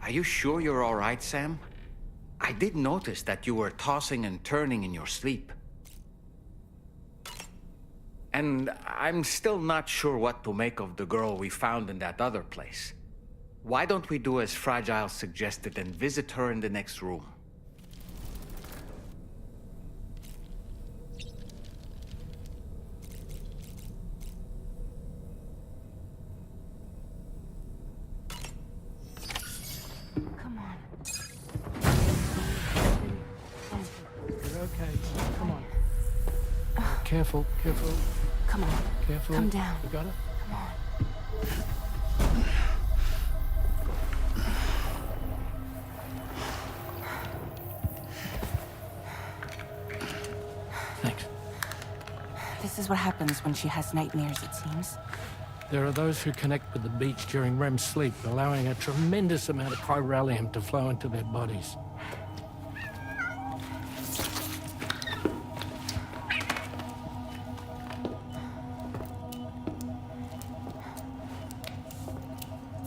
Are you sure you're all right, Sam? I did notice that you were tossing and turning in your sleep. And I'm still not sure what to make of the girl we found in that other place. Why don't we do as Fragile suggested and visit her in the next room? Come on. You're okay. Come on. Careful, careful. Come on. Careful. Come down. You got it? Come on. Thanks. This is what happens when she has nightmares, it seems. There are those who connect with the beach during REM sleep, allowing a tremendous amount of chiralium to flow into their bodies.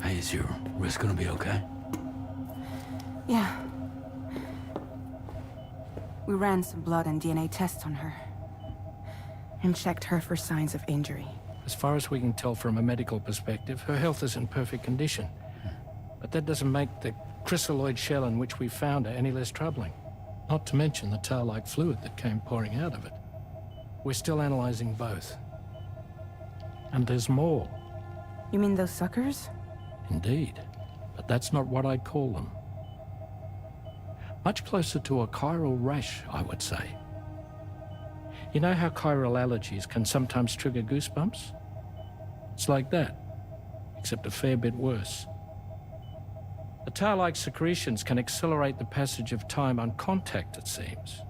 Hey, is your wrist gonna be okay? Yeah. We ran some blood and DNA tests on her. And checked her for signs of injury. As far as we can tell from a medical perspective, her health is in perfect condition. But that doesn't make the chrysaloid shell in which we found her any less troubling. Not to mention the tar-like fluid that came pouring out of it. We're still analyzing both. And there's more. You mean those suckers? Indeed. But that's not what I'd call them. Much closer to a chiral rash, I would say. You know how chiral allergies can sometimes trigger goosebumps? It's like that, except a fair bit worse. The tar-like secretions can accelerate the passage of time on contact, it seems.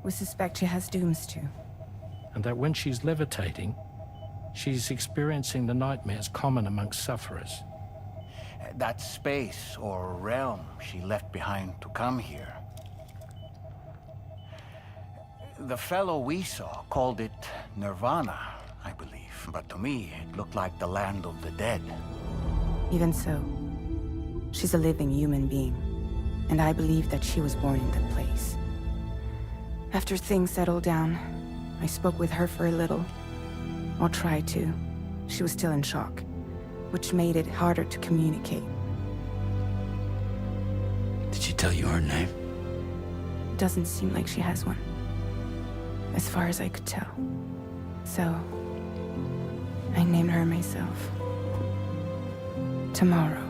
We suspect she has dooms too. And that when she's levitating, she's experiencing the nightmares common amongst sufferers. That space or realm she left behind to come here. The fellow we saw called it Nirvana, I believe. But to me, it looked like the land of the dead. Even so, she's a living human being. And I believe that she was born in that place. After things settled down, I spoke with her for a little. Or tried to. She was still in shock, which made it harder to communicate. Did she tell you her name? It doesn't seem like she has one. As far as I could tell. So, I named her myself. Tomorrow.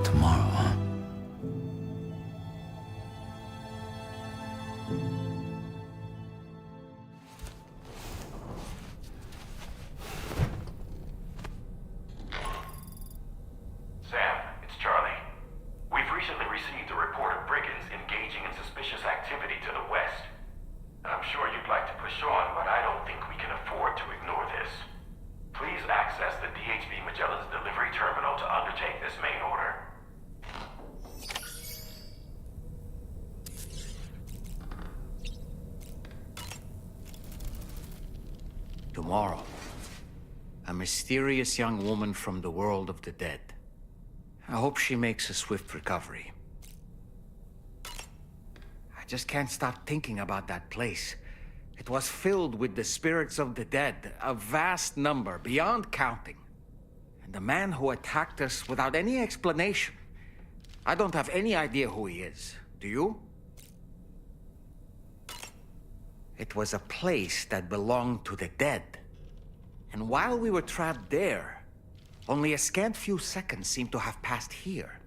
Tomorrow, huh? Sam, it's Charlie. We've recently received a report of brigands engaging in suspicious activity to the west. I'm sure you'd like to push on, but I don't think we can afford to ignore this. Please access the DHB Magellan's delivery terminal to undertake this main order. Tomorrow, a mysterious young woman from the world of the dead. I hope she makes a swift recovery. I just can't stop thinking about that place. It was filled with the spirits of the dead, a vast number, beyond counting. And the man who attacked us without any explanation. I don't have any idea who he is. Do you? It was a place that belonged to the dead. And while we were trapped there, only a scant few seconds seem to have passed here.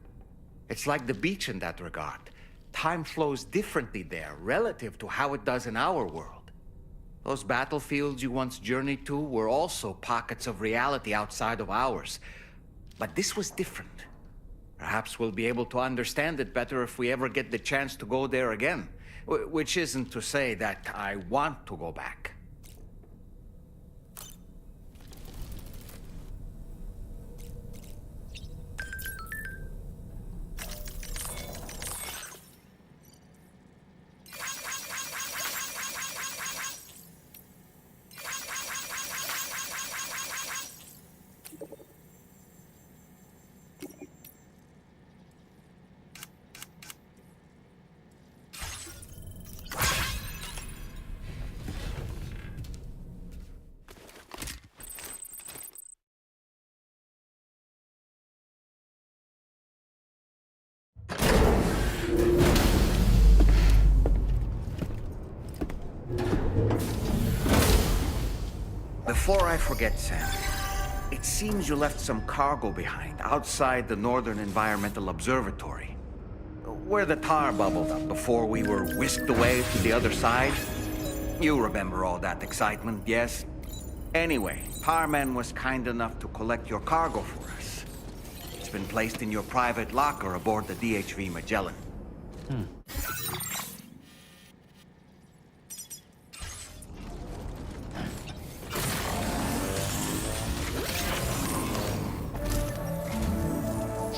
It's like the beach in that regard. Time flows differently there, relative to how it does in our world. Those battlefields you once journeyed to were also pockets of reality outside of ours. But this was different. Perhaps we'll be able to understand it better if we ever get the chance to go there again. Which isn't to say that I want to go back. Before I forget, Sam, it seems you left some cargo behind outside the Northern Environmental Observatory, where the tar bubbled up before we were whisked away to the other side. You remember all that excitement, yes? Anyway, Tarman was kind enough to collect your cargo for us. It's been placed in your private locker aboard the DHV Magellan.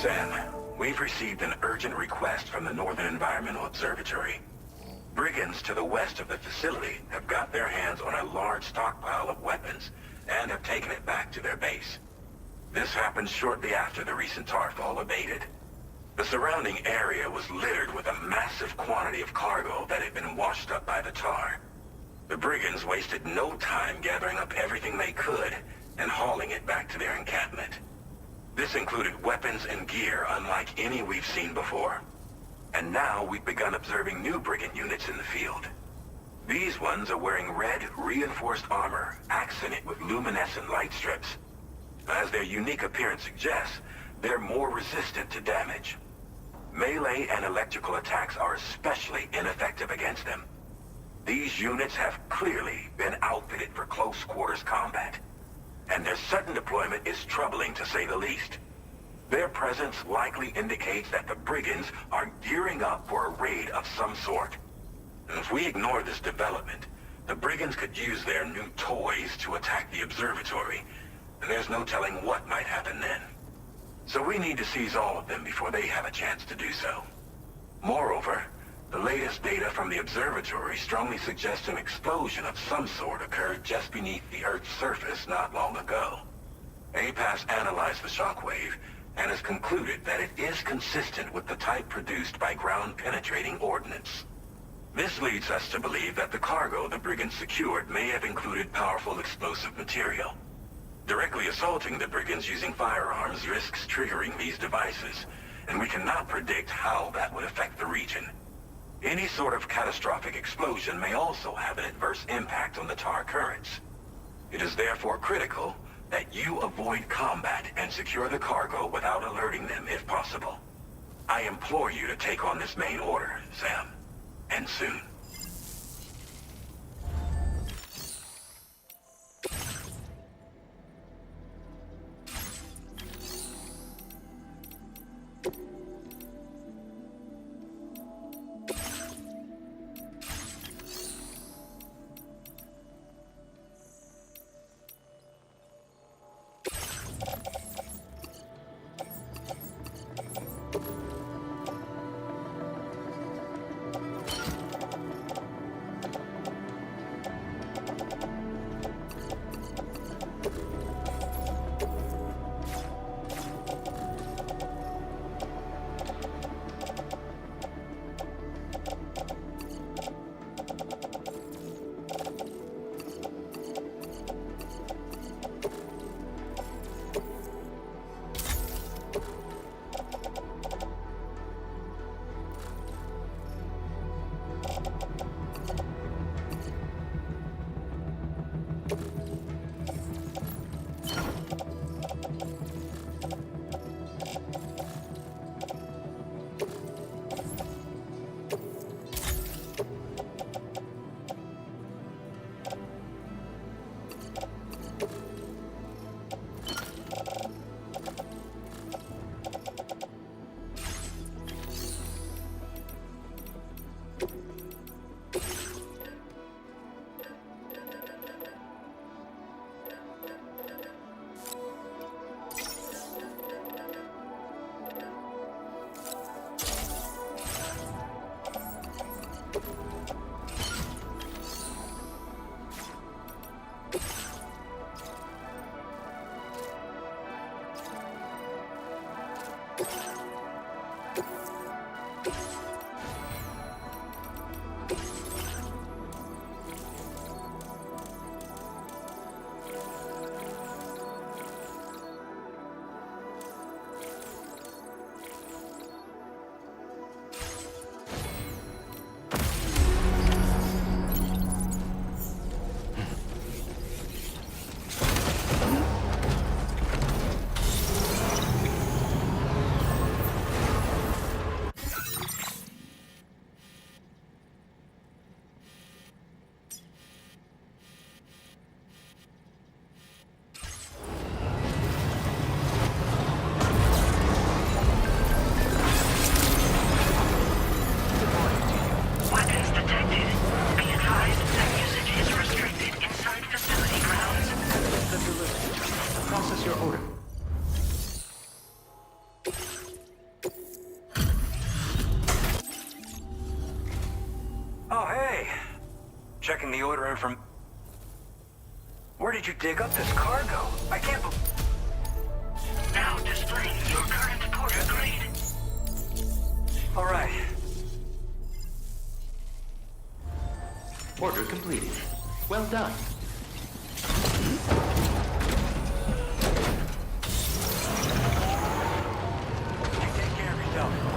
Sam, we've received an urgent request from the Northern Environmental Observatory. Brigands to the west of the facility have got their hands on a large stockpile of weapons and have taken it back to their base. This happened shortly after the recent tarfall abated. The surrounding area was littered with a massive quantity of cargo that had been washed up by the tar. The brigands wasted no time gathering up everything they could and hauling it back to their encampment. This included weapons and gear unlike any we've seen before. And now we've begun observing new brigand units in the field. These ones are wearing red, reinforced armor, accented with luminescent light strips. As their unique appearance suggests, they're more resistant to damage. Melee and electrical attacks are especially ineffective against them. These units have clearly been outfitted for close quarters combat, and their sudden deployment is troubling to say the least. Their presence likely indicates that the brigands are gearing up for a raid of some sort. And if we ignore this development, the brigands could use their new toys to attack the observatory, and there's no telling what might happen then. So we need to seize all of them before they have a chance to do so. Moreover, the latest data from the observatory strongly suggests an explosion of some sort occurred just beneath the Earth's surface not long ago. APAS analyzed the shockwave and has concluded that it is consistent with the type produced by ground-penetrating ordnance. This leads us to believe that the cargo the brigands secured may have included powerful explosive material. Directly assaulting the brigands using firearms risks triggering these devices, and we cannot predict how that would affect the region. Any sort of catastrophic explosion may also have an adverse impact on the tar currents. It is therefore critical that you avoid combat and secure the cargo without alerting them if possible. I implore you to take on this main order, Sam. And soon. Checking the order inform... Where did you dig up this cargo? I can't believe... Now displaying your current order grade. All right. Order completed. Well done. Take care of yourself.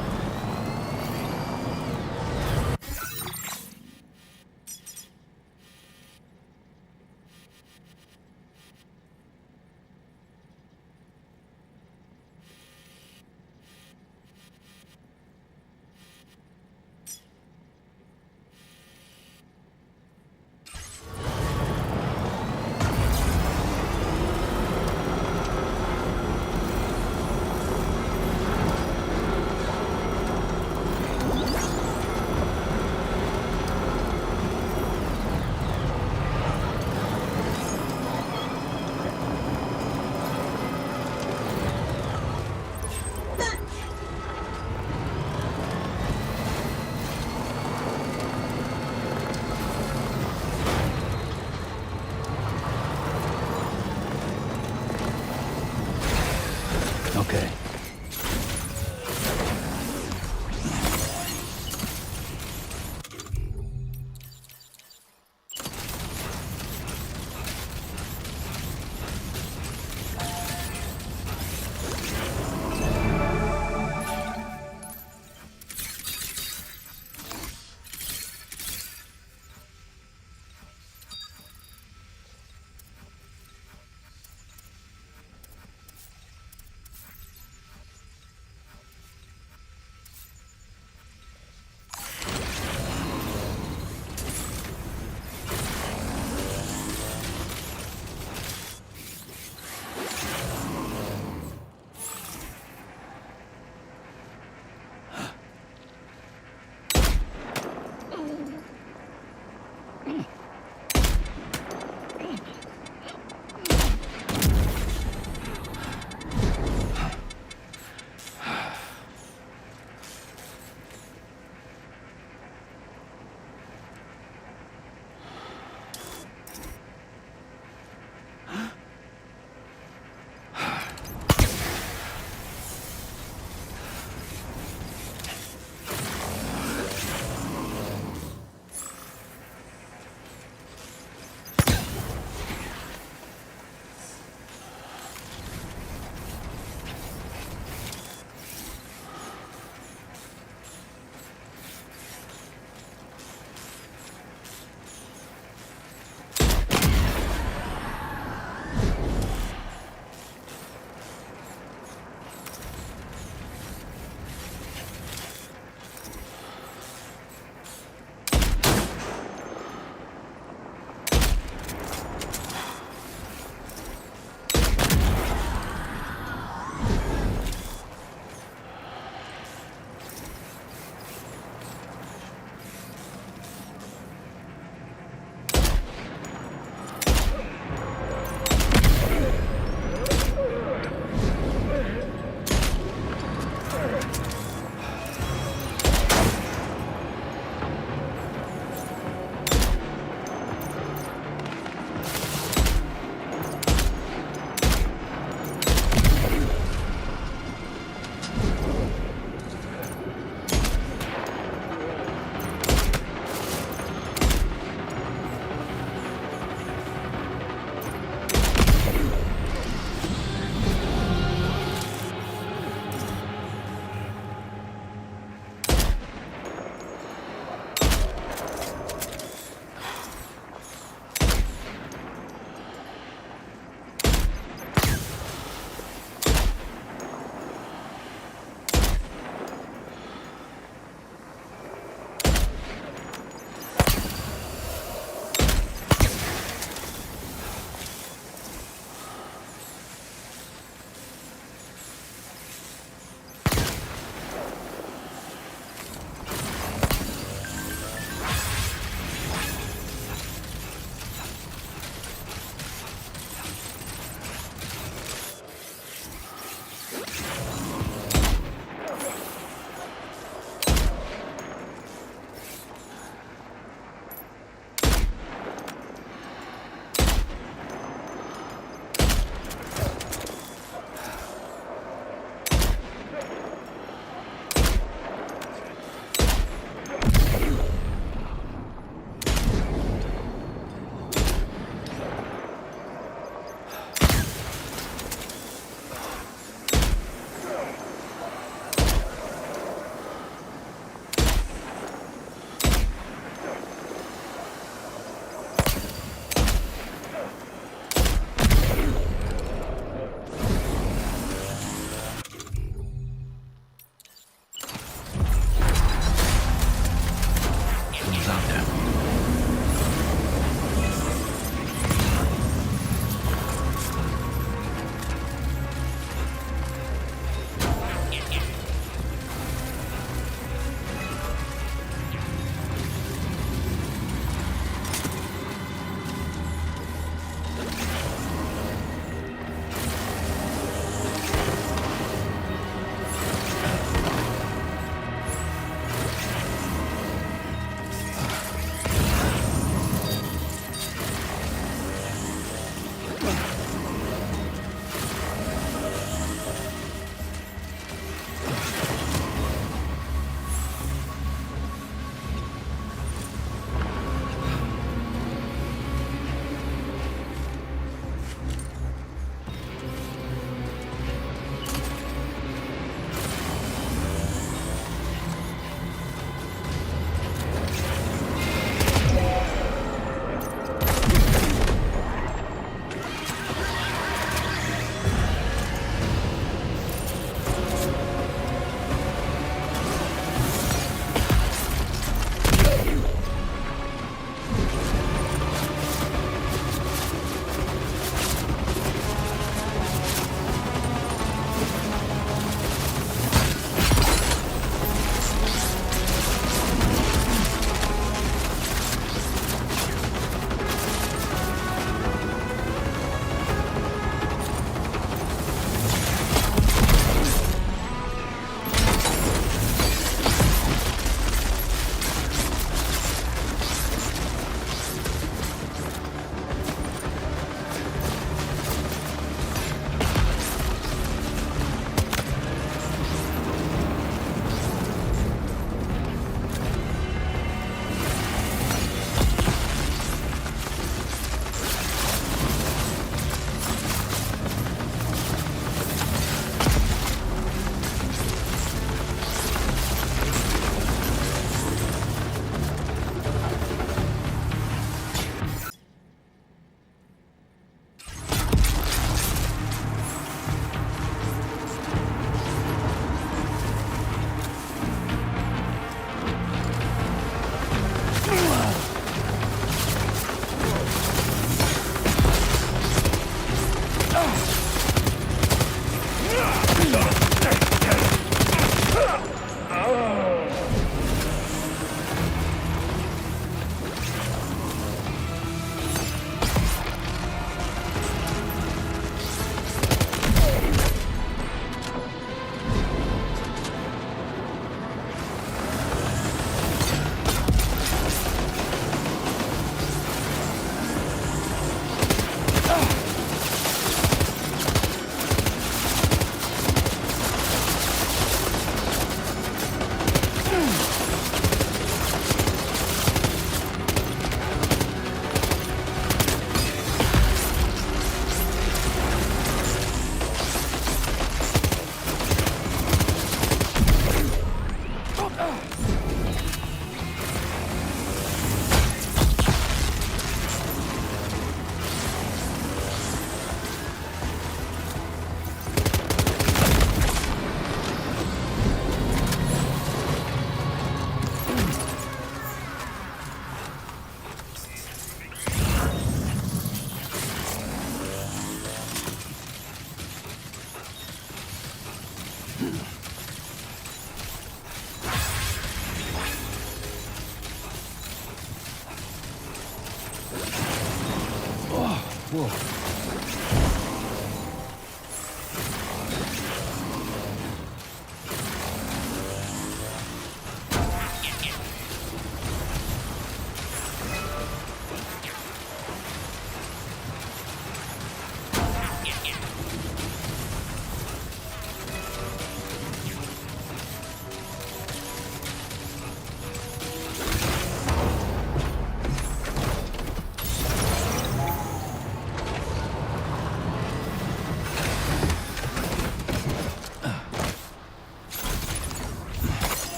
Whoa.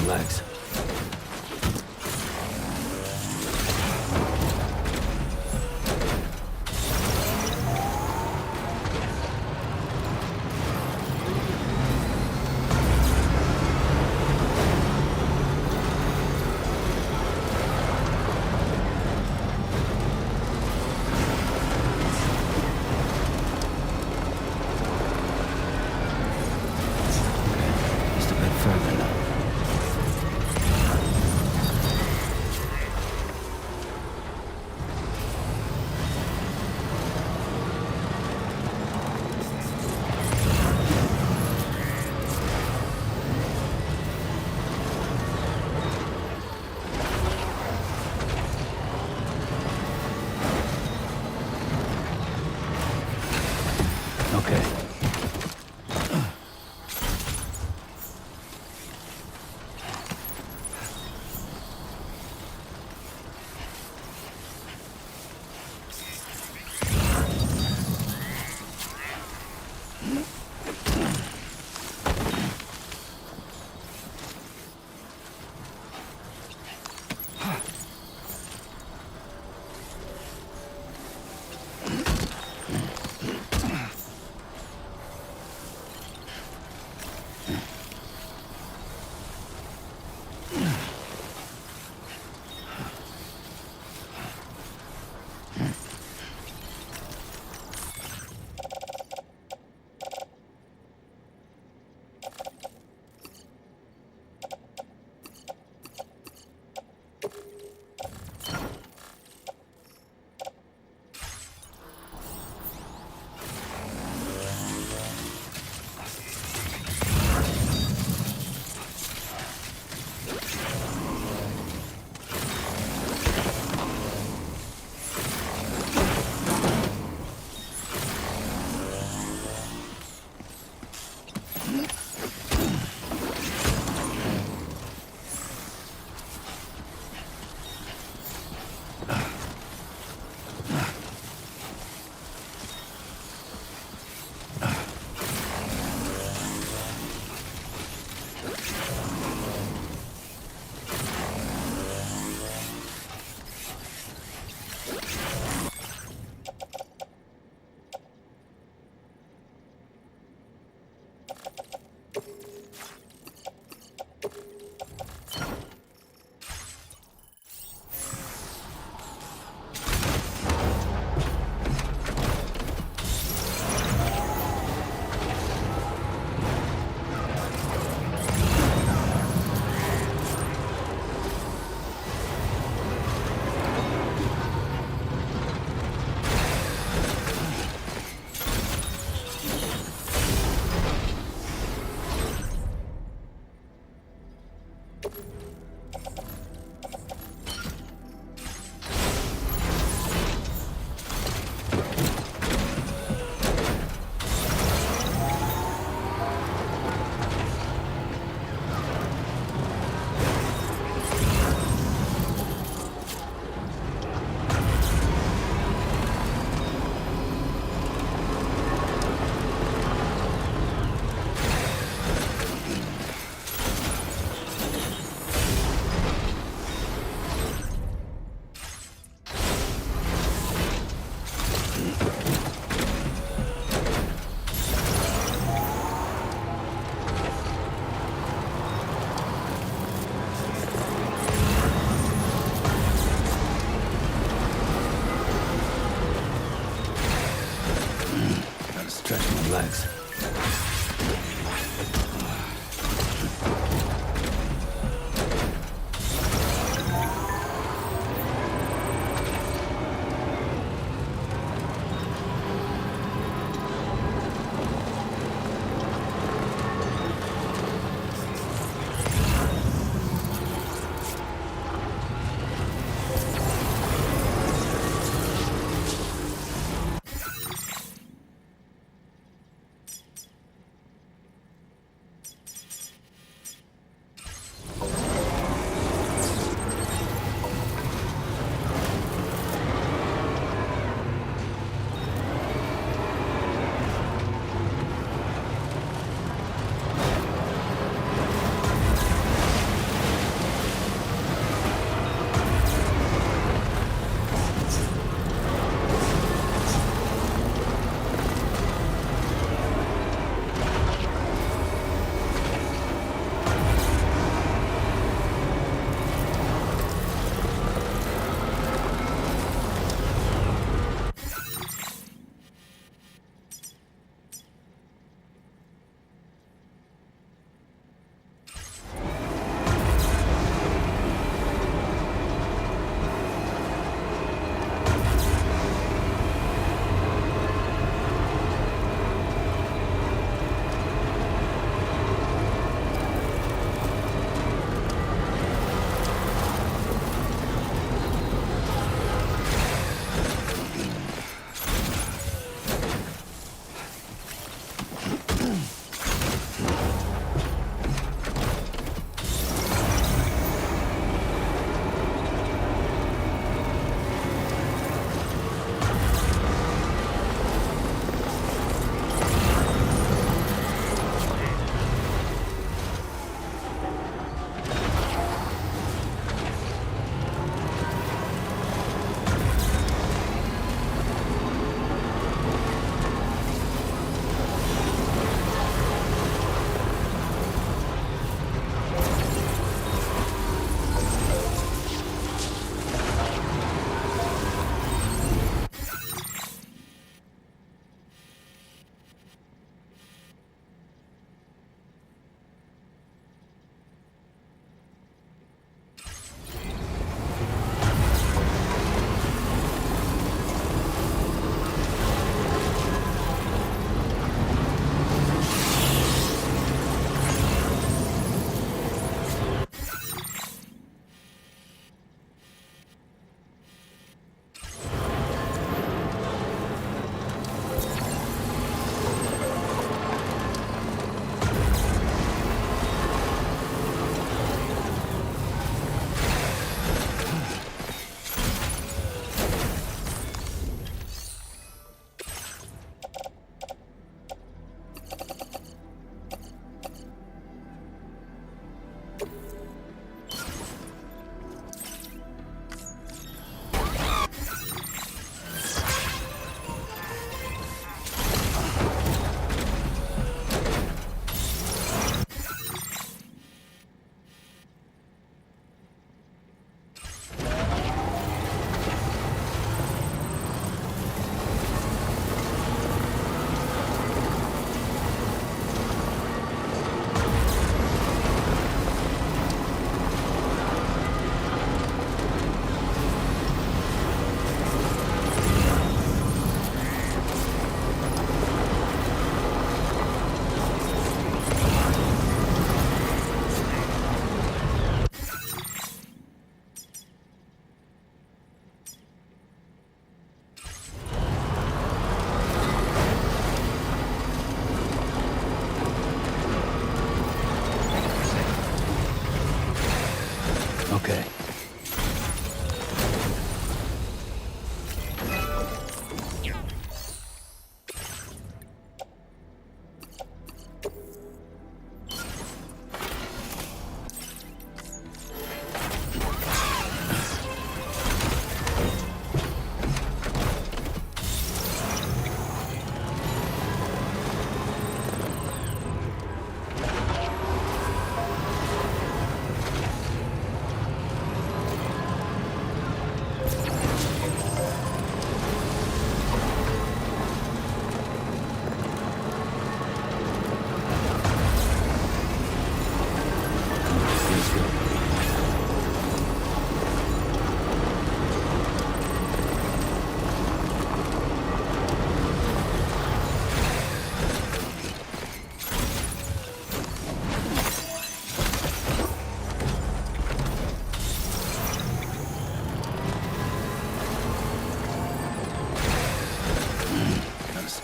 Legs. Just a bit further now. Okay. Stretch my legs.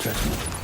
Trust me.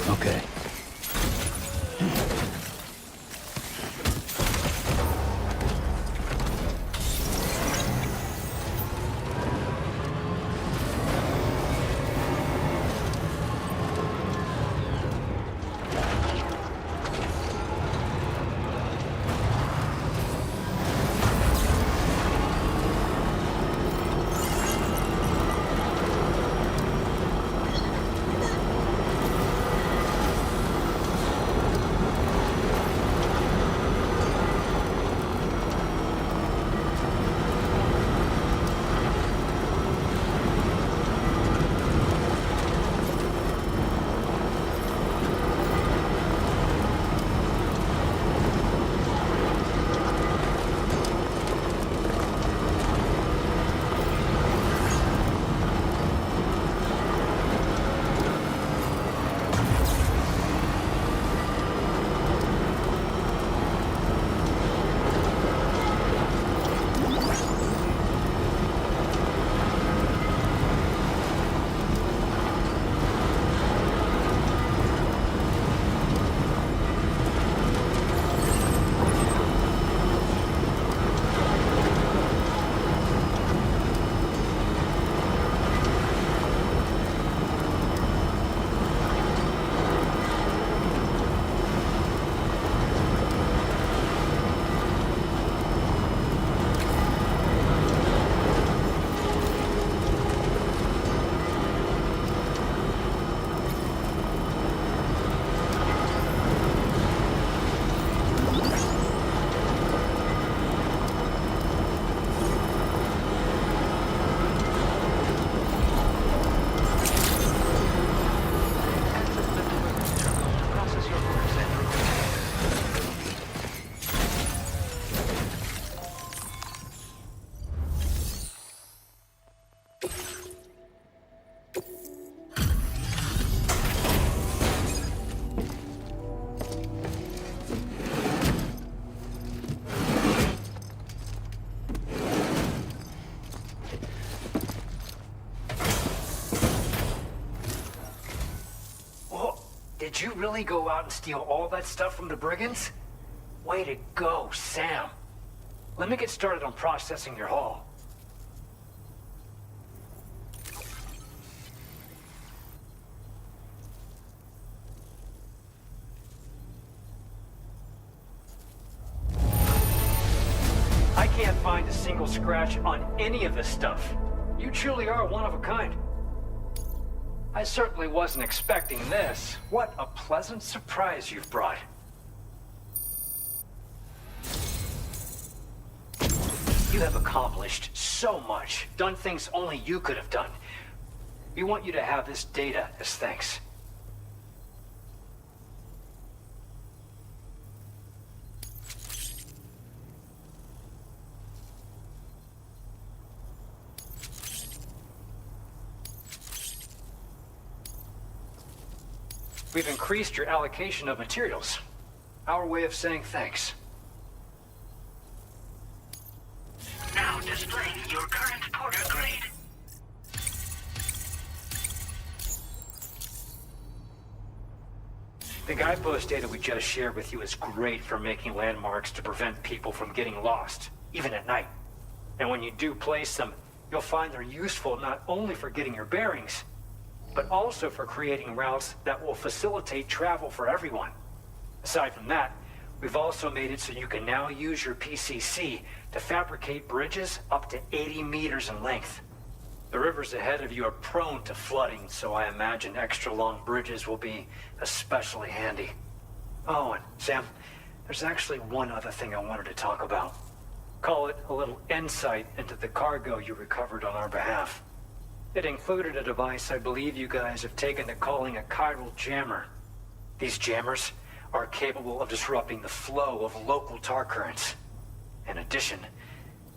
Okay. Did you really go out and steal all that stuff from the brigands? Way to go, Sam. Let me get started on processing your haul. I can't find a single scratch on any of this stuff. You truly are one of a kind. I certainly wasn't expecting this. What a pleasant surprise you've brought. You have accomplished so much, done things only you could have done. We want you to have this data as thanks. We've increased your allocation of materials. Our way of saying thanks. Now displaying your current porter grade. The guidepost data we just shared with you is great for making landmarks to prevent people from getting lost, even at night. And when you do place them, you'll find they're useful not only for getting your bearings, but also for creating routes that will facilitate travel for everyone. Aside from that, we've also made it so you can now use your PCC to fabricate bridges up to 80 meters in length. The rivers ahead of you are prone to flooding, so I imagine extra long bridges will be especially handy. Oh, and Sam, There's actually one other thing I wanted to talk about. Call it a little insight into the cargo you recovered on our behalf. It included a device I believe you guys have taken to calling a chiral jammer. These jammers are capable of disrupting the flow of local tar currents. In addition,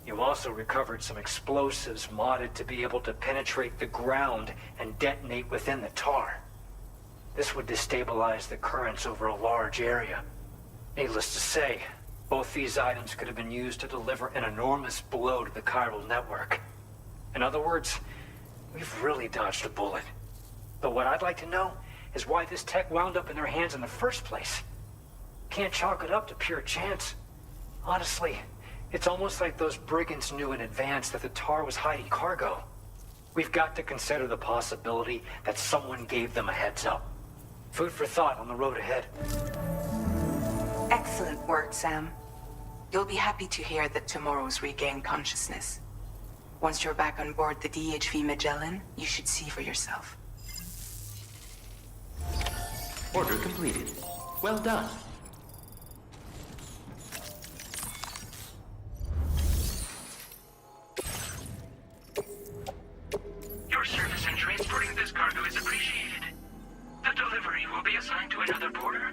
you also recovered some explosives modded to be able to penetrate the ground and detonate within the tar. This would destabilize the currents over a large area. Needless to say, both these items could have been used to deliver an enormous blow to the chiral network. In other words, we've really dodged a bullet. But what I'd like to know is why this tech wound up in their hands in the first place. Can't chalk it up to pure chance. Honestly, it's almost like those brigands knew in advance that the tar was hiding cargo. We've got to consider the possibility that someone gave them a heads up. Food for thought on the road ahead. Excellent work, Sam. You'll be happy to hear that tomorrow's regained consciousness. Once you're back on board the DHV Magellan, you should see for yourself. Order completed. Well done. Your service in transporting this cargo is appreciated. The delivery will be assigned to another porter.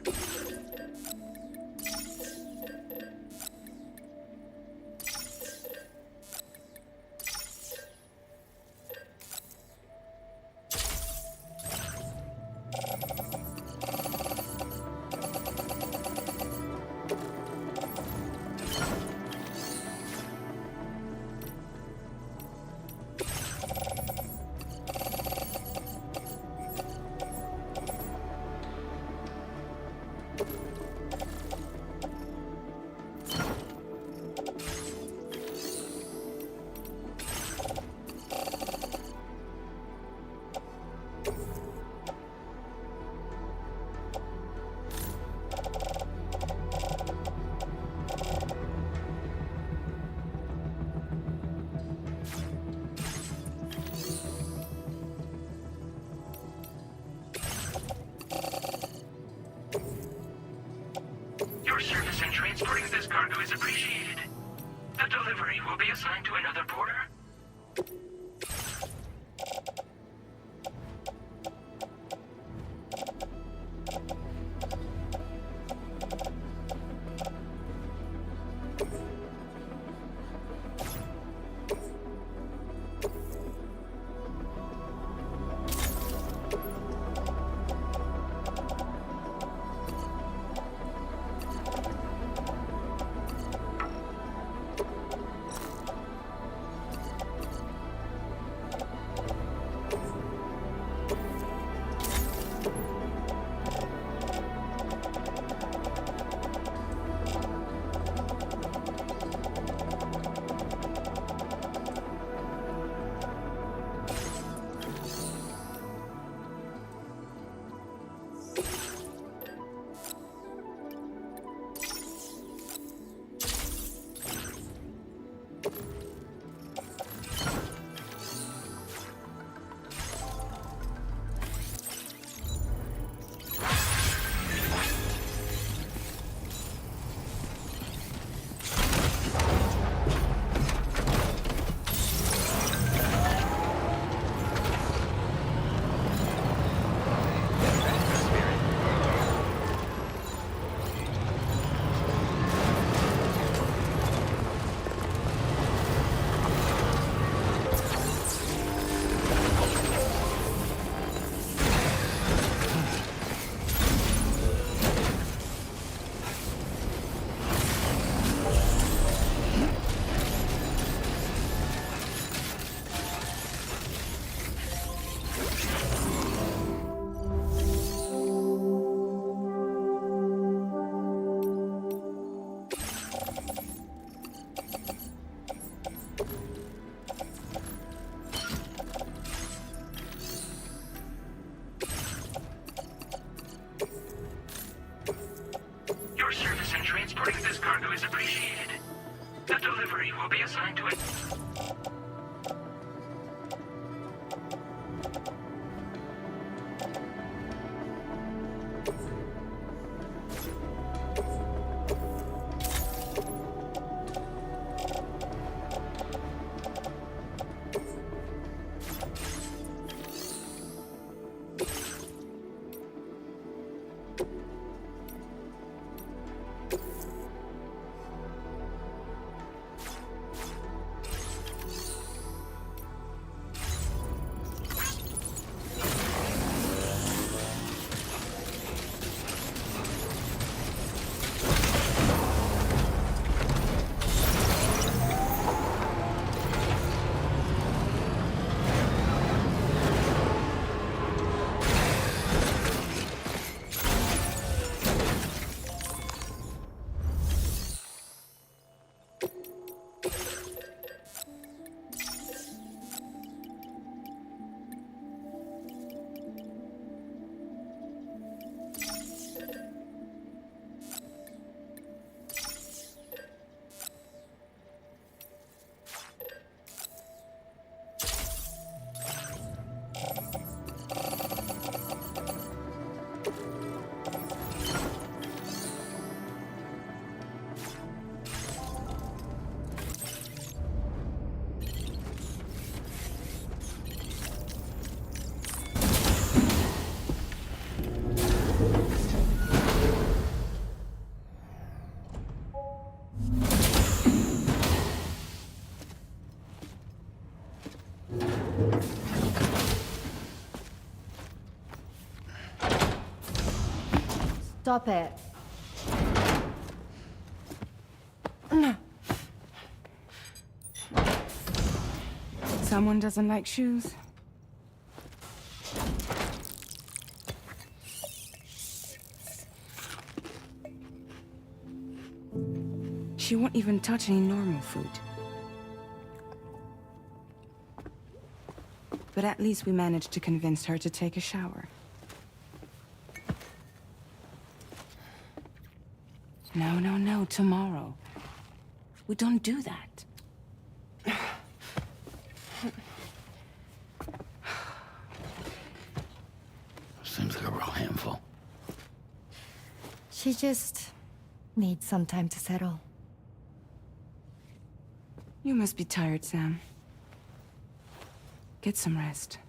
Your service in transporting this cargo is appreciated. The delivery will be assigned to another porter. Stop it. Someone doesn't like shoes? She won't even touch any normal food. But at least we managed to convince her to take a shower. No, tomorrow. We don't do that. Seems like a real handful. She just needs some time to settle. You must be tired, Sam. Get some rest.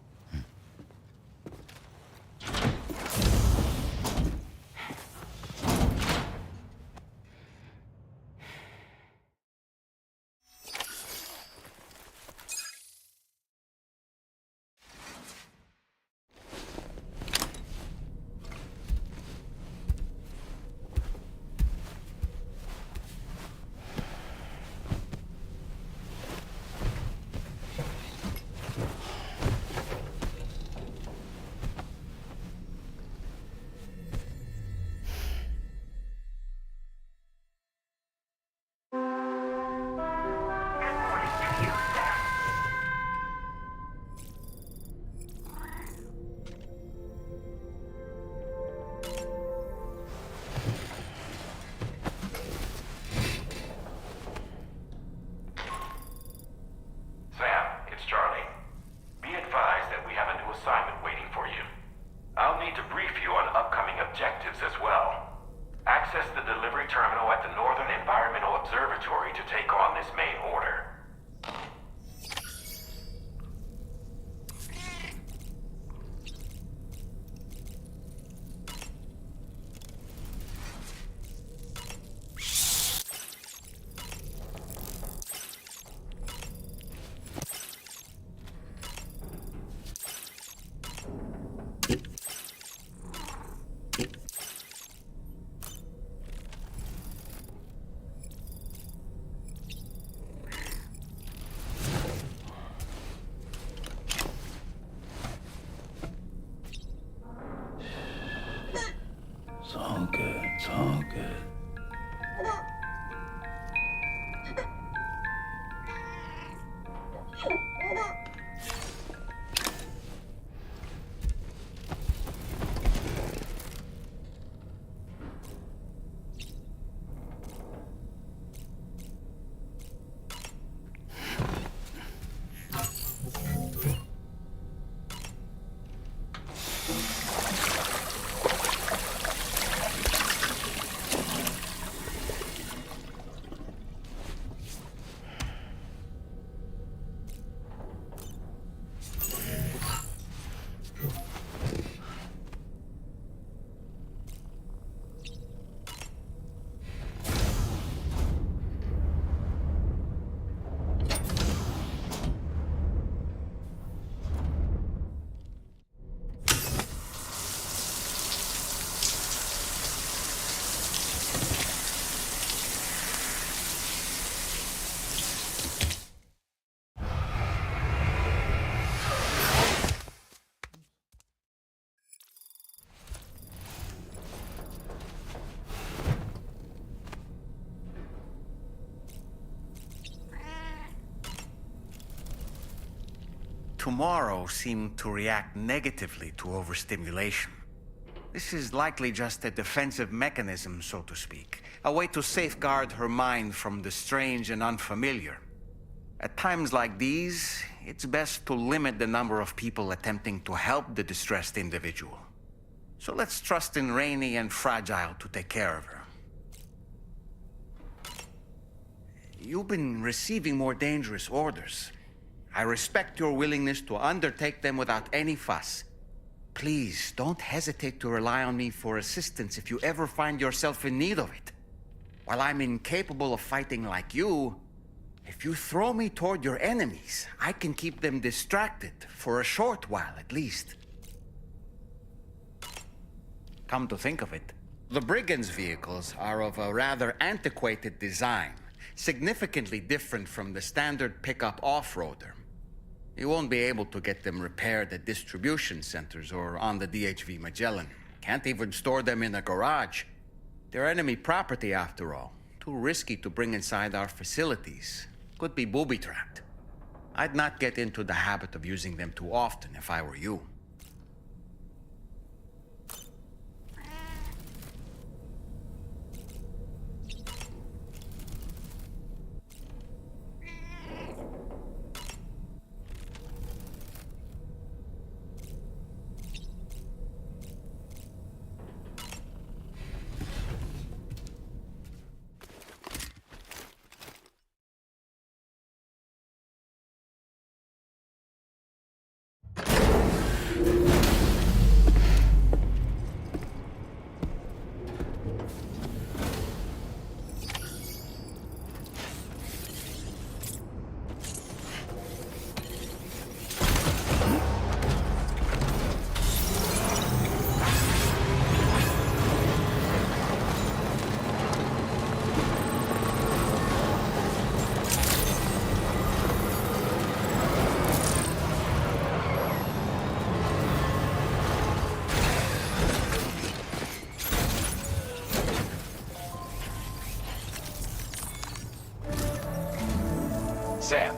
It's all good. It's all good. Tomorrow seemed to react negatively to overstimulation. This is likely just a defensive mechanism, so to speak. A way to safeguard her mind from the strange and unfamiliar. At times like these, it's best to limit the number of people attempting to help the distressed individual. So let's trust in Rainy and Fragile to take care of her. You've been receiving more dangerous orders. I respect your willingness to undertake them without any fuss. Please, don't hesitate to rely on me for assistance if you ever find yourself in need of it. While I'm incapable of fighting like you, if you throw me toward your enemies, I can keep them distracted, for a short while at least. Come to think of it, The brigands' vehicles are of a rather antiquated design, significantly different from the standard pickup off-roader. You won't be able to get them repaired at distribution centers or on the DHV Magellan. Can't even store them in a garage. They're enemy property after all. Too risky to bring inside our facilities. Could be booby-trapped. I'd not get into the habit of using them too often if I were you. Sam,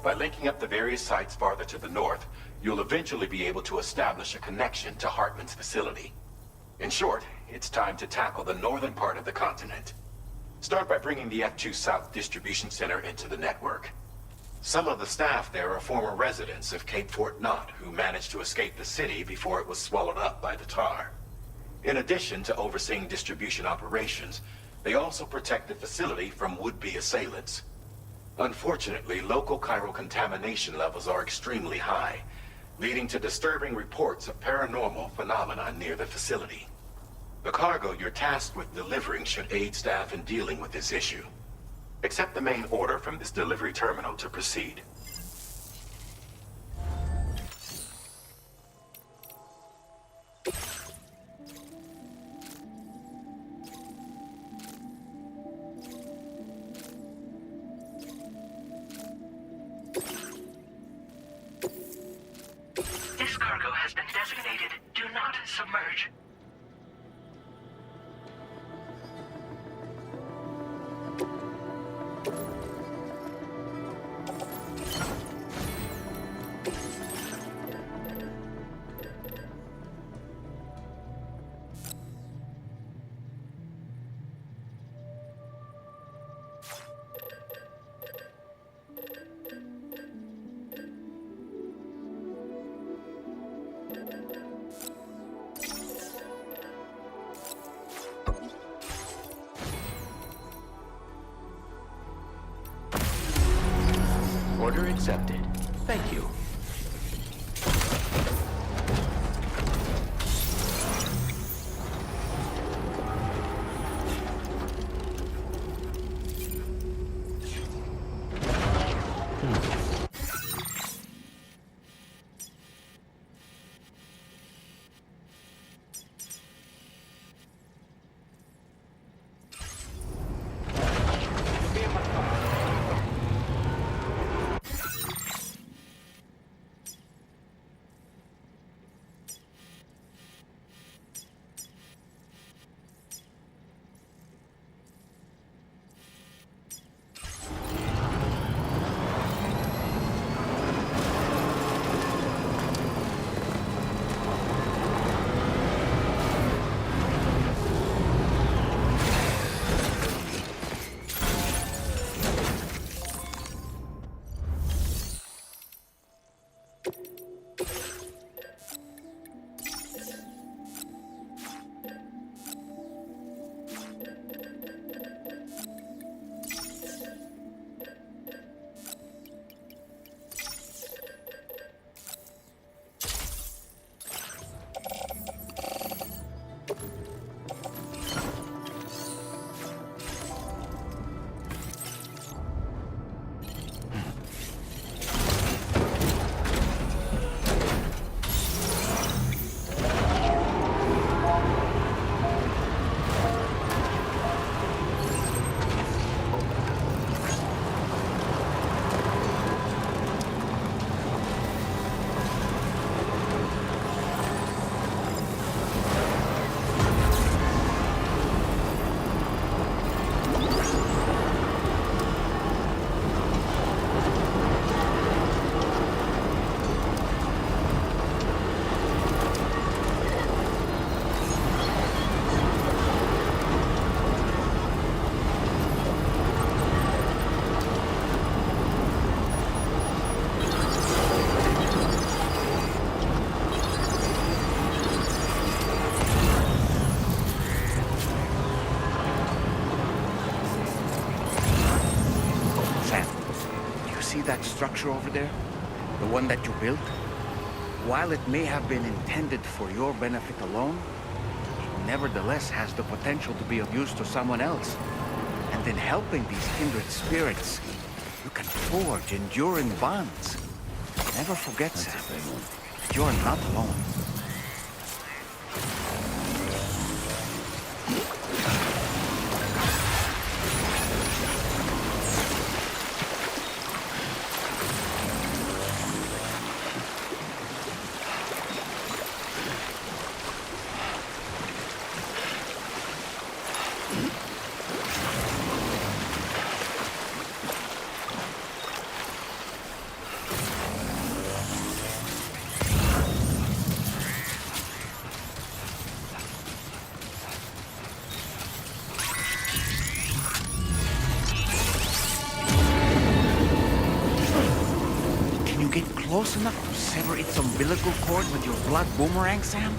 by linking up the various sites farther to the north, you'll eventually be able to establish a connection to Hartman's facility. In short, it's time to tackle the northern part of the continent. Start by bringing the F2 South Distribution Center into the network. Some of the staff there are former residents of Cape Fort Knott who managed to escape the city before it was swallowed up by the tar. In addition to overseeing distribution operations, they also protect the facility from would-be assailants. Unfortunately, local chiral contamination levels are extremely high, leading to disturbing reports of paranormal phenomena near the facility. The cargo you're tasked with delivering should aid staff in dealing with this issue. Accept the main order from this delivery terminal to proceed. This cargo has been designated Do Not Submerge. Order accepted. Thank you. see that structure over there? The one that you built? While it may have been intended for your benefit alone, it nevertheless has the potential to be of use to someone else. And in helping these kindred spirits, you can forge enduring bonds. Never forget, Sam, you're not alone. Get close enough to sever its umbilical cord with your blood boomerang, Sam?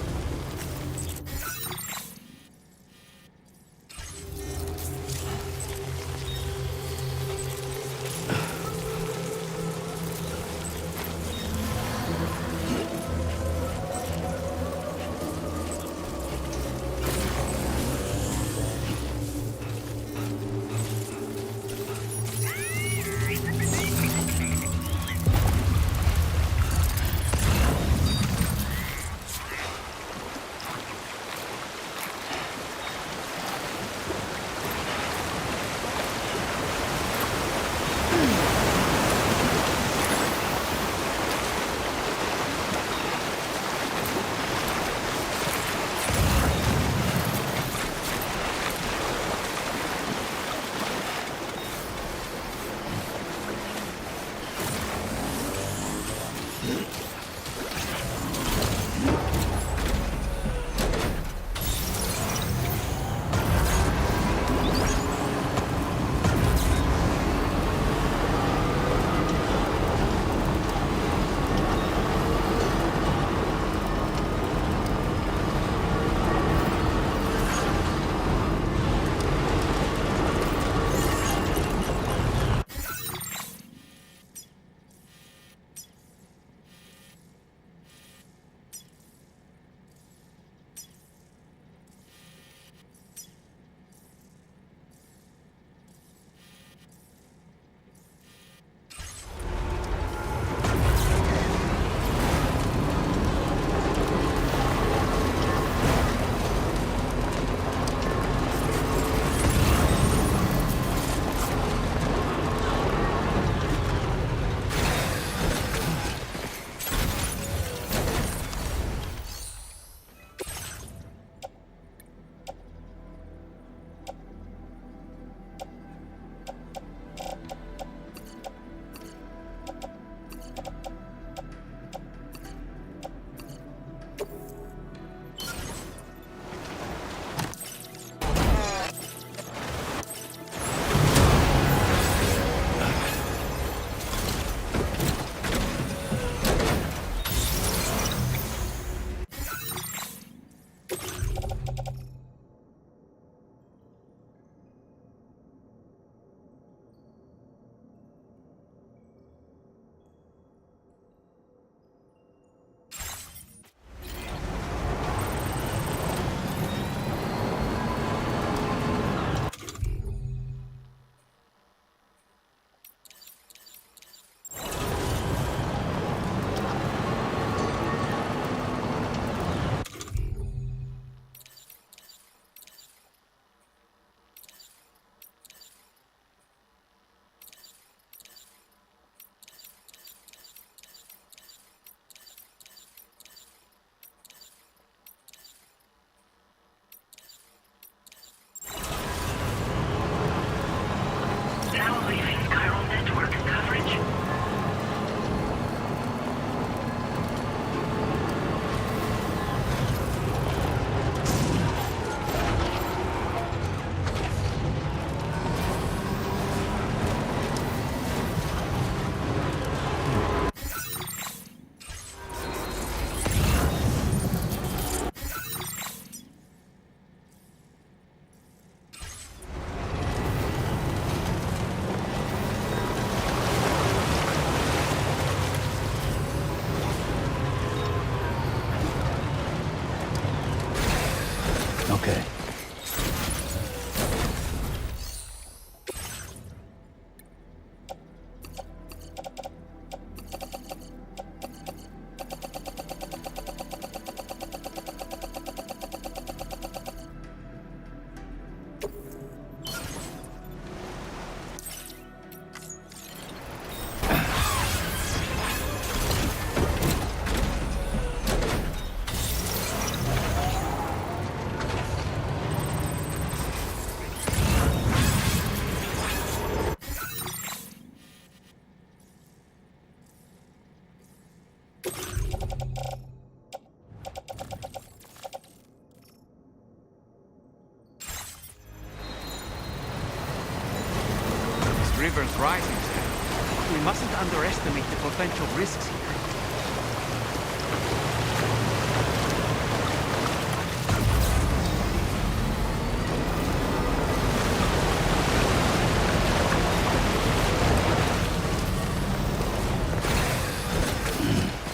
river's rising, Sam. We mustn't underestimate the potential risks here.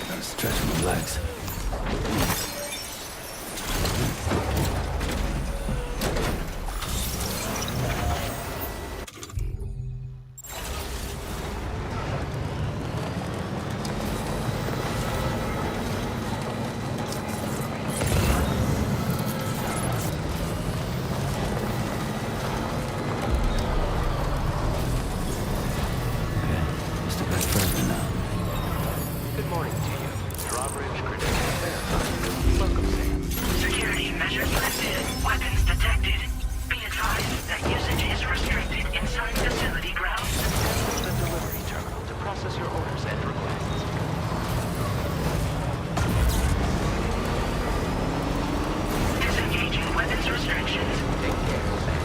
Gotta stretch my legs. Security measures lifted. Weapons detected. Be advised that usage is restricted inside facility grounds. The delivery terminal to process your orders and requests. Disengaging weapons restrictions. Take care, Sam.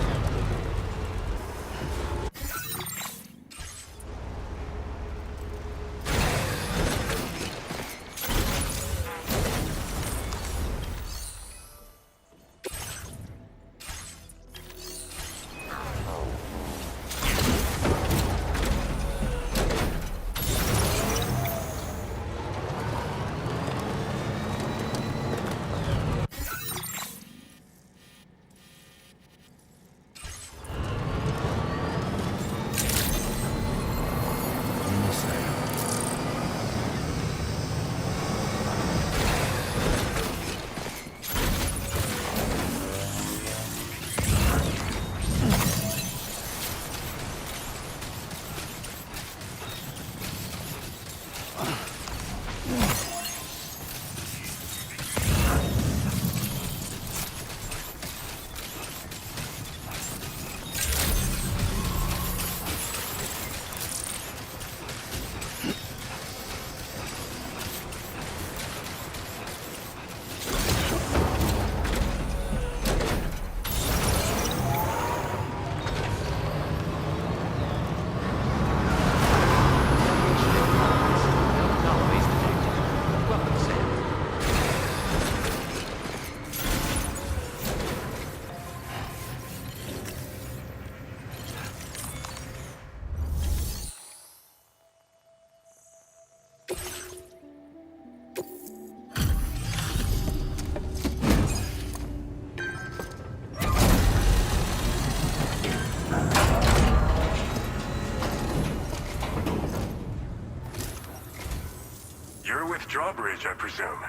Drawbridge, I presume.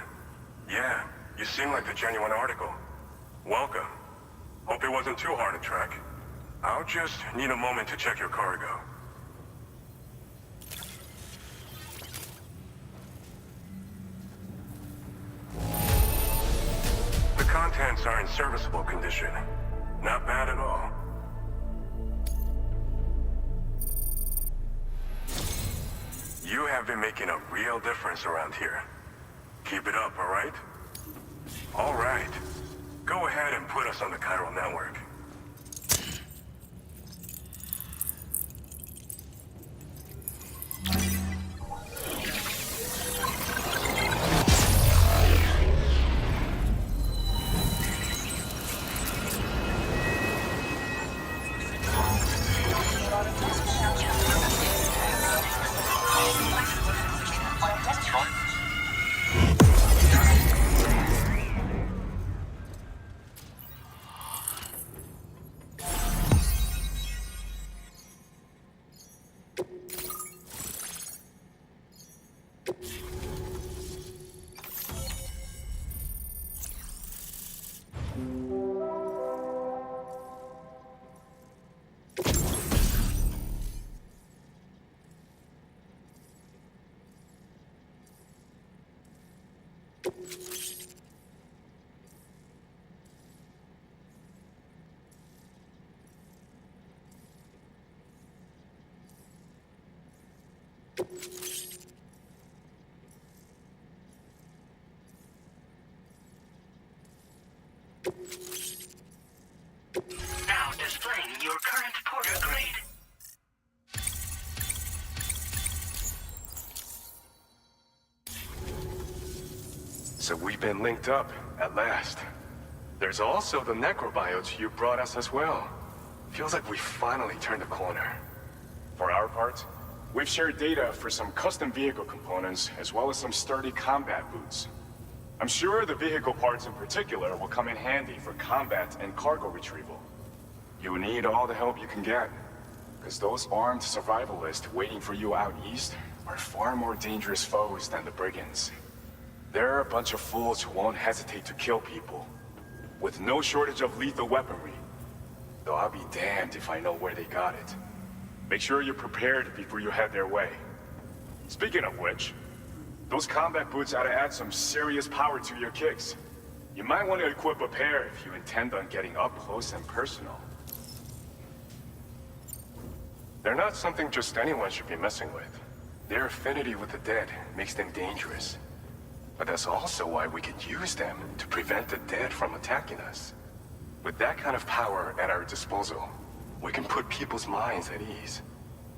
Yeah, you seem like the genuine article. Welcome. Hope it wasn't too hard to track. I'll just need a moment to check your cargo. The contents are in serviceable condition. Not bad at all. You have been making a real difference around here. Keep it up, all right? All right. Go ahead and put us on the chiral network. Now displaying your current porter grade. So we've been linked up, at last. There's also the necrobiotes you brought us as well. Feels like we finally turned the corner. For our part, we've shared data for some custom vehicle components, as well as some sturdy combat boots. I'm sure the vehicle parts in particular will come in handy for combat and cargo retrieval. You need all the help you can get, because those armed survivalists waiting for you out east are far more dangerous foes than the brigands. They're a bunch of fools who won't hesitate to kill people, with no shortage of lethal weaponry. Though I'll be damned if I know where they got it. Make sure you're prepared before you head their way. Speaking of which, those combat boots ought to add some serious power to your kicks. You might want to equip a pair if you intend on getting up close and personal. They're not something just anyone should be messing with. Their affinity with the dead makes them dangerous. But that's also why we could use them to prevent the dead from attacking us. With that kind of power at our disposal, we can put people's minds at ease.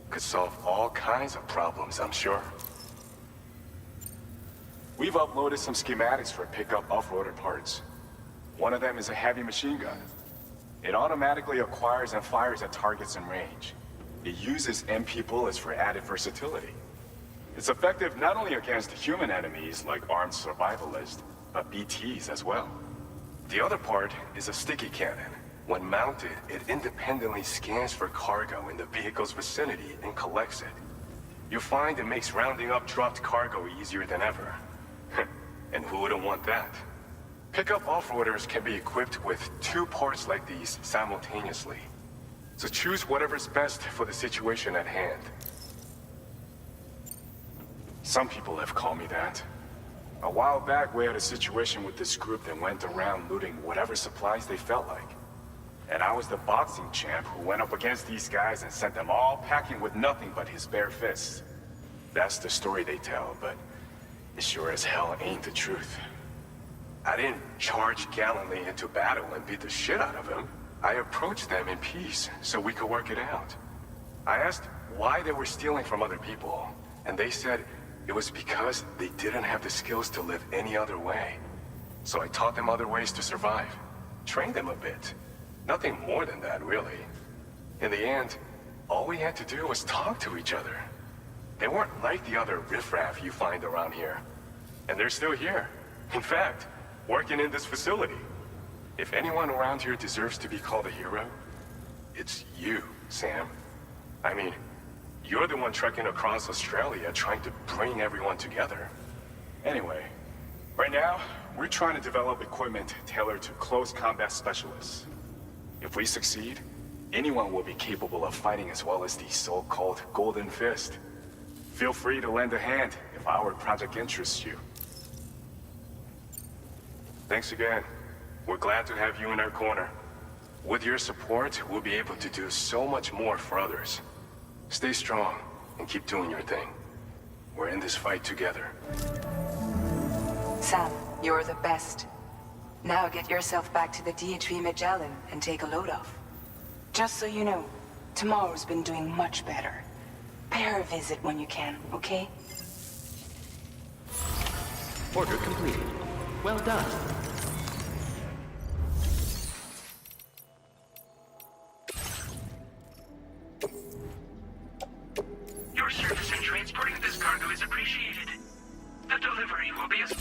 Could solve all kinds of problems, I'm sure. We've uploaded some schematics for pickup off-roader parts. One of them is a heavy machine gun. It automatically acquires and fires at targets in range. It uses MP bullets for added versatility. It's effective not only against human enemies like armed survivalists, but BTs as well. The other part is a sticky cannon. When mounted, it independently scans for cargo in the vehicle's vicinity and collects it. You'll find it makes rounding up dropped cargo easier than ever. And who wouldn't want that? Pickup off-roaders can be equipped with 2 parts like these simultaneously. So choose whatever's best for the situation at hand. Some people have called me that. A while back, we had a situation with this group that went around looting whatever supplies they felt like. And I was the boxing champ who went up against these guys and sent them all packing with nothing but his bare fists. That's the story they tell, but it sure as hell ain't the truth. I didn't charge gallantly into battle and beat the shit out of them. I approached them in peace so we could work it out. I asked why they were stealing from other people, and they said it was because they didn't have the skills to live any other way. So I taught them other ways to survive, trained them a bit. Nothing more than that, really. In the end, all we had to do was talk to each other. They weren't like the other riffraff you find around here. And they're still here. In fact, working in this facility. If anyone around here deserves to be called a hero, it's you, Sam. I mean, you're the one trekking across Australia trying to bring everyone together. Anyway, right now, we're trying to develop equipment tailored to close combat specialists. If we succeed, anyone will be capable of fighting as well as the so-called Golden Fist. Feel free to lend a hand if our project interests you. Thanks again. We're glad to have you in our corner. With your support, we'll be able to do so much more for others. Stay strong and keep doing your thing. We're in this fight together. Sam, you're the best. Now get yourself back to the DHV Magellan and take a load off. Just so you know, tomorrow's been doing much better. Pay her a visit when you can, okay? Order completed. Well done. Your service in transporting this cargo is appreciated. The delivery will be as...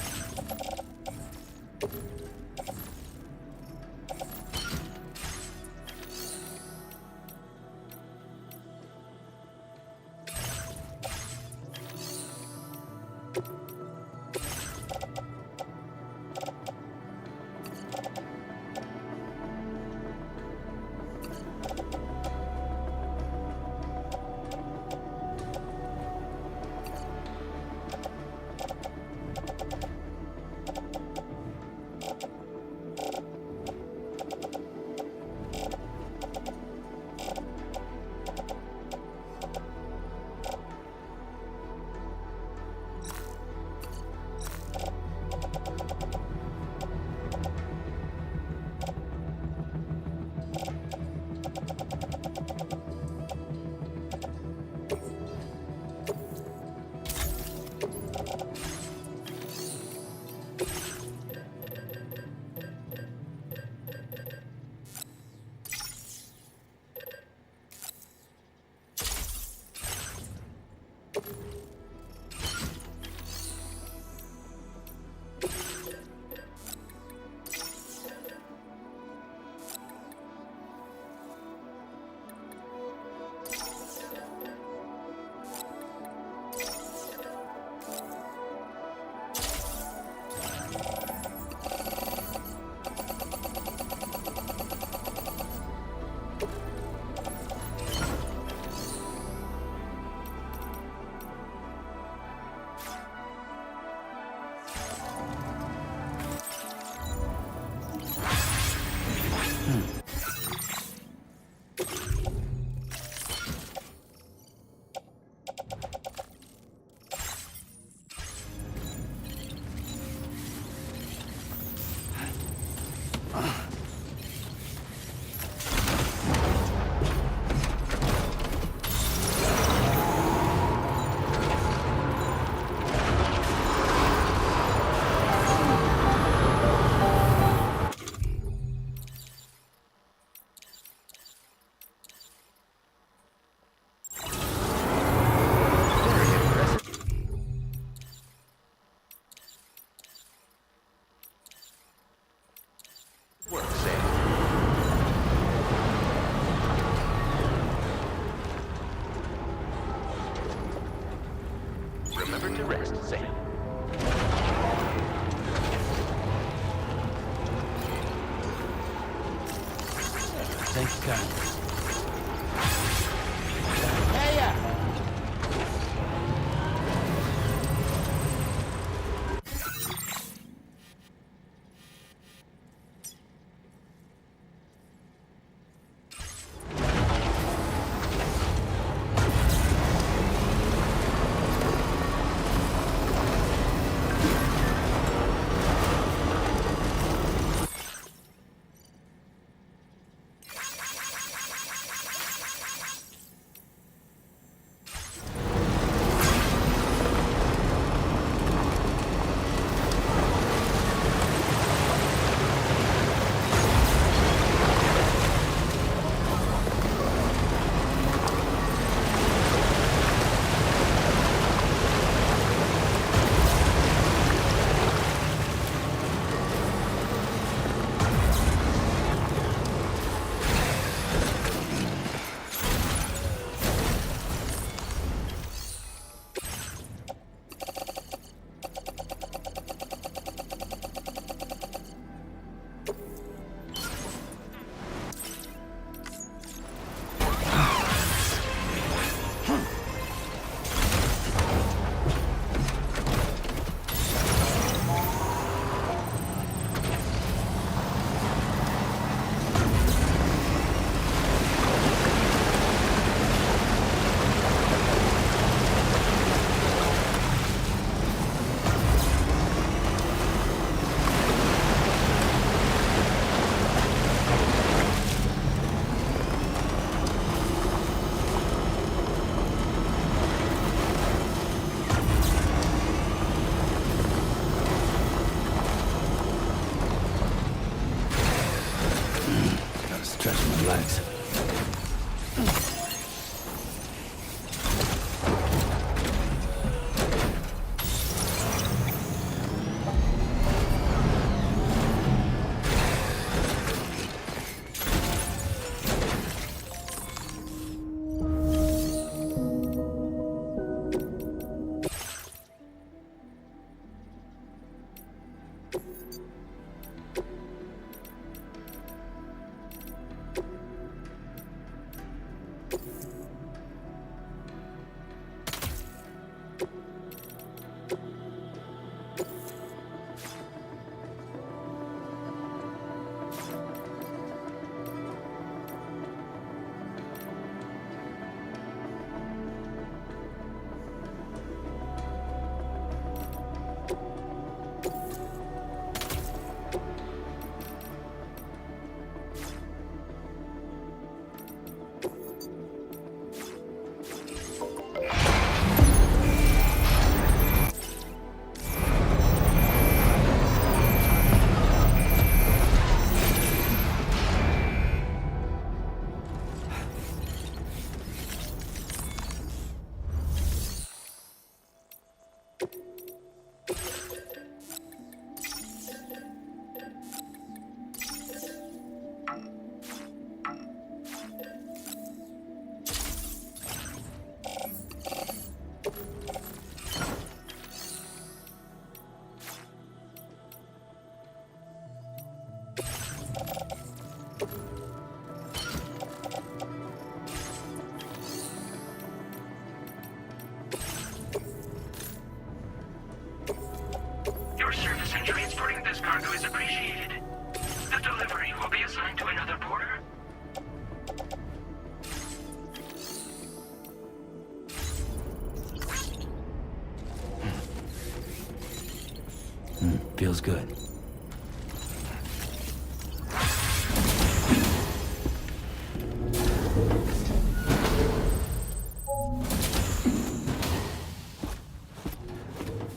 Feels good.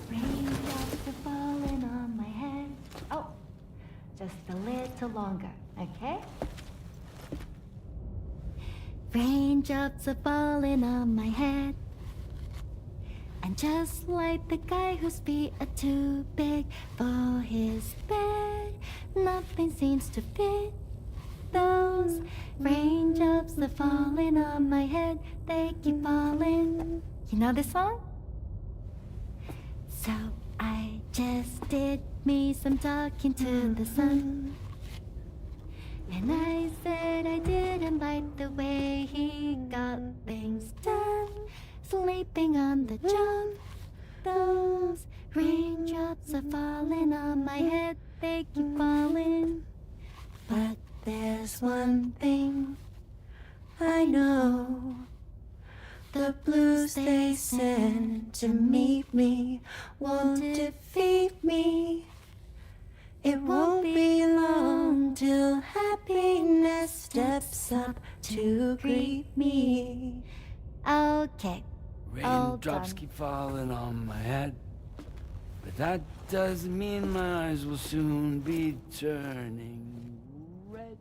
Raindrops are falling on my head. Oh, just a little longer, okay? Raindrops are falling on my head. And just like the guy whose feet are too big for his bed, nothing seems to fit. Those raindrops are falling on my head, they keep falling. You know this song? So I just did me some talking to the sun. And I said I didn't like the way he got things done. Sleeping on the job. Those raindrops are falling on my head, they keep falling. But there's one thing I know. The blues they send to meet me won't defeat me. It won't be long till happiness steps up to greet me. Okay. Raindrops keep falling on my head, but that doesn't mean my eyes will soon be turning red.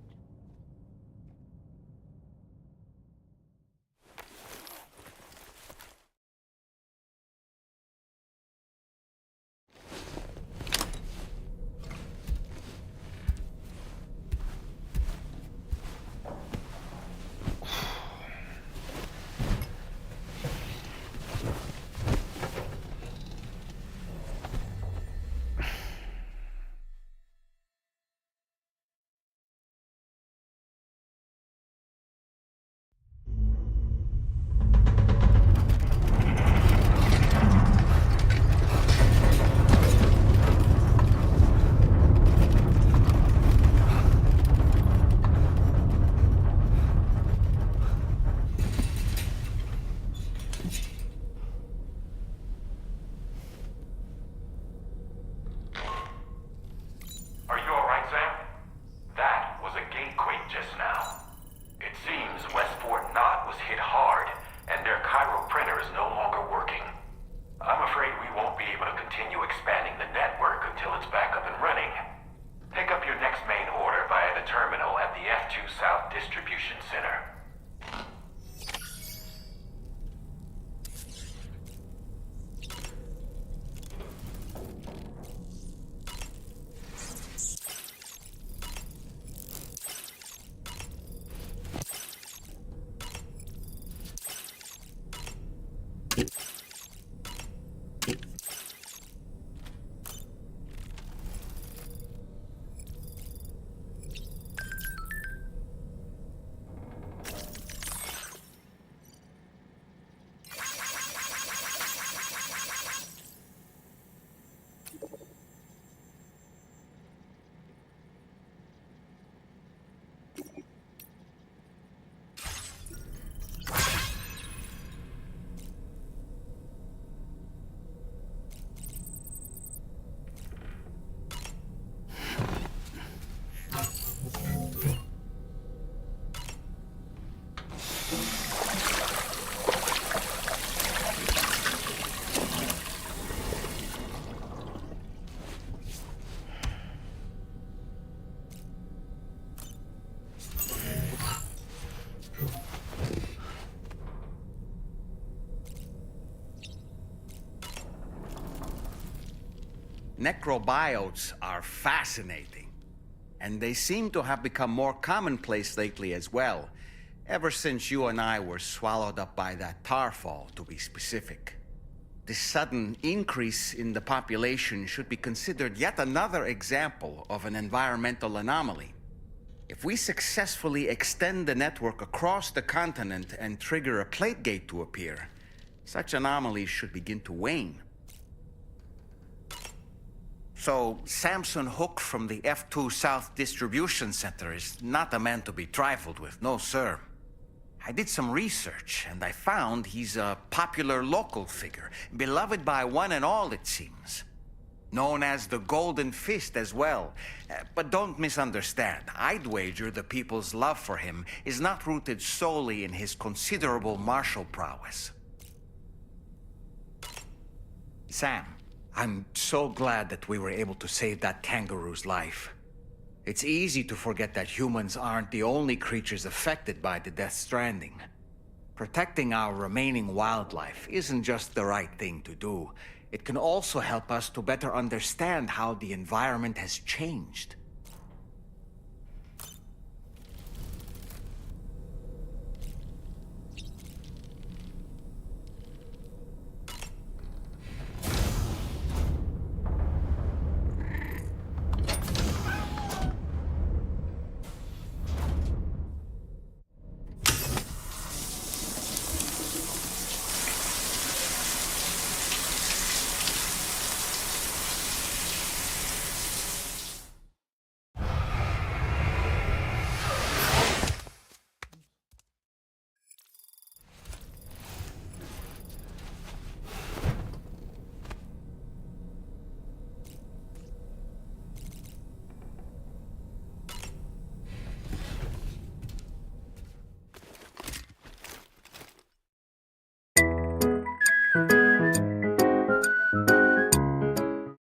Necrobiotes are fascinating, and they seem to have become more commonplace lately as well, ever since you and I were swallowed up by that tarfall, to be specific. This sudden increase in the population should be considered yet another example of an environmental anomaly. If we successfully extend the network across the continent and trigger a plate gate to appear, such anomalies should begin to wane. So, Samson Hook from the F2 South Distribution Center is not a man to be trifled with, no sir. I did some research, and I found he's a popular local figure, beloved by one and all, it seems. known as the Golden Fist as well. But don't misunderstand. I'd wager the people's love for him is not rooted solely in his considerable martial prowess. Sam, I'm so glad that we were able to save that kangaroo's life. It's easy to forget that humans aren't the only creatures affected by the Death Stranding. Protecting our remaining wildlife isn't just the right thing to do. It can also help us to better understand how the environment has changed.